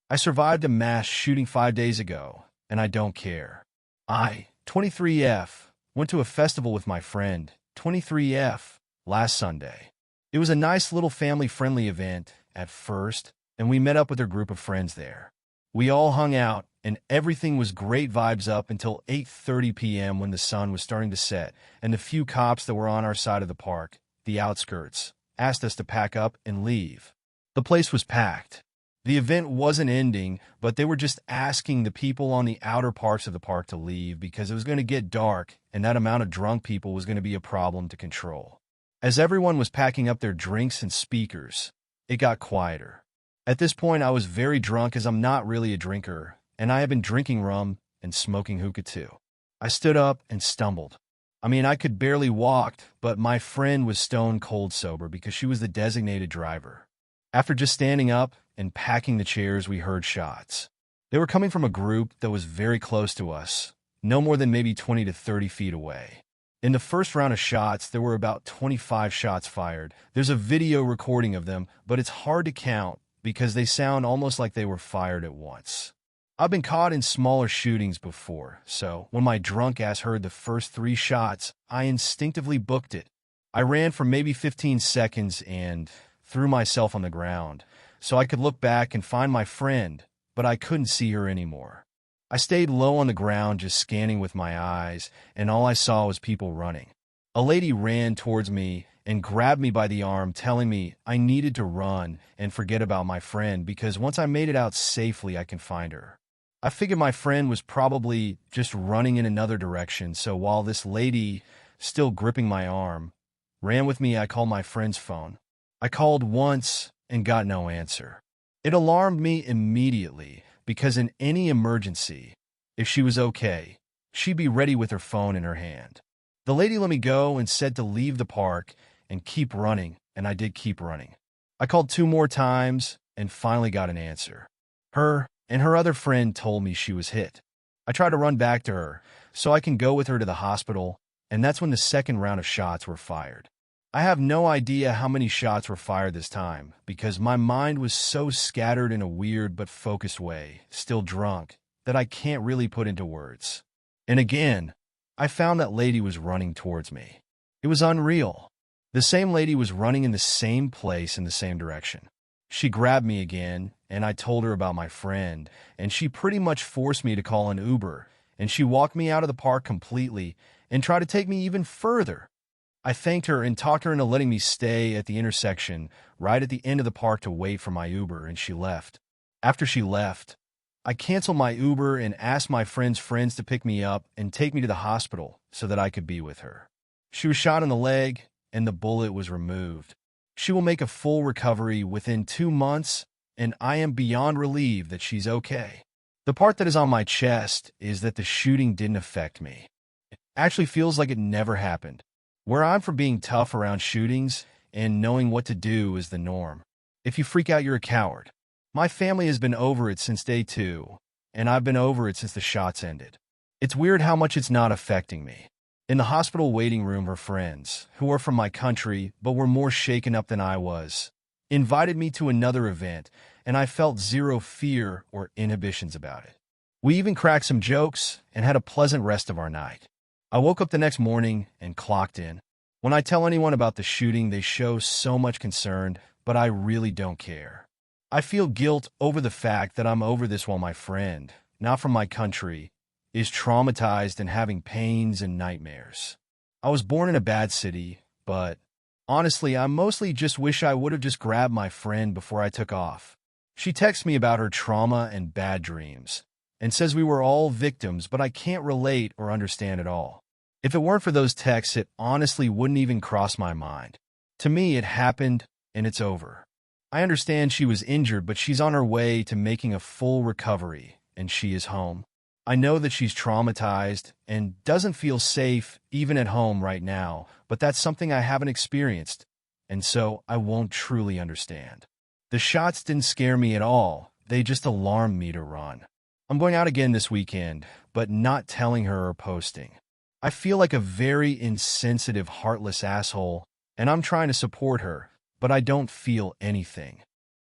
I survived a mass shooting 5 days ago, and I don't care. I, 23F, went to a festival with my friend, 23F, last Sunday. It was a nice little family-friendly event at first, and we met up with our group of friends there. We all hung out, and everything was great vibes up until 8:30 p.m. when the sun was starting to set, and the few cops that were on our side of the park, the outskirts, asked us to pack up and leave. The place was packed. The event wasn't ending, but they were just asking the people on the outer parts of the park to leave because it was going to get dark, and that amount of drunk people was going to be a problem to control. As everyone was packing up their drinks and speakers, it got quieter. At this point, I was very drunk as I'm not really a drinker, and I had been drinking rum and smoking hookah too. I stood up and stumbled. I could barely walk, but my friend was stone cold sober because she was the designated driver. After just standing up and packing the chairs, we heard shots. They were coming from a group that was very close to us, no more than maybe 20 to 30 feet away. In the first round of shots, there were about 25 shots fired. There's a video recording of them, but it's hard to count because they sound almost like they were fired at once. I've been caught in smaller shootings before, so when my drunk ass heard the first 3 shots, I instinctively booked it. I ran for maybe 15 seconds and threw myself on the ground so I could look back and find my friend, but I couldn't see her anymore. I stayed low on the ground just scanning with my eyes, and all I saw was people running. A lady ran towards me and grabbed me by the arm, telling me I needed to run and forget about my friend because once I made it out safely, I can find her. I figured my friend was probably just running in another direction, so while this lady, still gripping my arm, ran with me, I called my friend's phone. I called once and got no answer. It alarmed me immediately because in any emergency, if she was okay, she'd be ready with her phone in her hand. The lady let me go and said to leave the park and keep running, and I did keep running. I called 2 more times and finally got an answer. Her and her other friend told me she was hit. I tried to run back to her so I can go with her to the hospital, and that's when the second round of shots were fired. I have no idea how many shots were fired this time because my mind was so scattered in a weird but focused way, still drunk, that I can't really put into words. And again, I found that lady was running towards me. It was unreal. The same lady was running in the same place in the same direction. She grabbed me again, and I told her about my friend, and she pretty much forced me to call an Uber, and she walked me out of the park completely and tried to take me even further. I thanked her and talked her into letting me stay at the intersection right at the end of the park to wait for my Uber, and she left. After she left, I canceled my Uber and asked my friend's friends to pick me up and take me to the hospital so that I could be with her. She was shot in the leg, and the bullet was removed. She will make a full recovery within 2 months, and I am beyond relieved that she's okay. The part that is on my chest is that the shooting didn't affect me. It actually feels like it never happened. Where I'm from, being tough around shootings and knowing what to do is the norm. If you freak out, you're a coward. My family has been over it since day 2, and I've been over it since the shots ended. It's weird how much it's not affecting me. In the hospital waiting room, her friends, who are from my country but were more shaken up than I was, invited me to another event, and I felt zero fear or inhibitions about it. We even cracked some jokes and had a pleasant rest of our night. I woke up the next morning and clocked in. When I tell anyone about the shooting, they show so much concern, but I really don't care. I feel guilt over the fact that I'm over this while my friend, not from my country, is traumatized and having pains and nightmares. I was born in a bad city, but honestly, I mostly just wish I would have just grabbed my friend before I took off. She texts me about her trauma and bad dreams, and says we were all victims, but I can't relate or understand at all. If it weren't for those texts, it honestly wouldn't even cross my mind. To me, it happened, and it's over. I understand she was injured, but she's on her way to making a full recovery, and she is home. I know that she's traumatized and doesn't feel safe even at home right now, but that's something I haven't experienced, and so I won't truly understand. The shots didn't scare me at all. They just alarmed me to run. I'm going out again this weekend, but not telling her or posting. I feel like a very insensitive, heartless asshole, and I'm trying to support her, but I don't feel anything.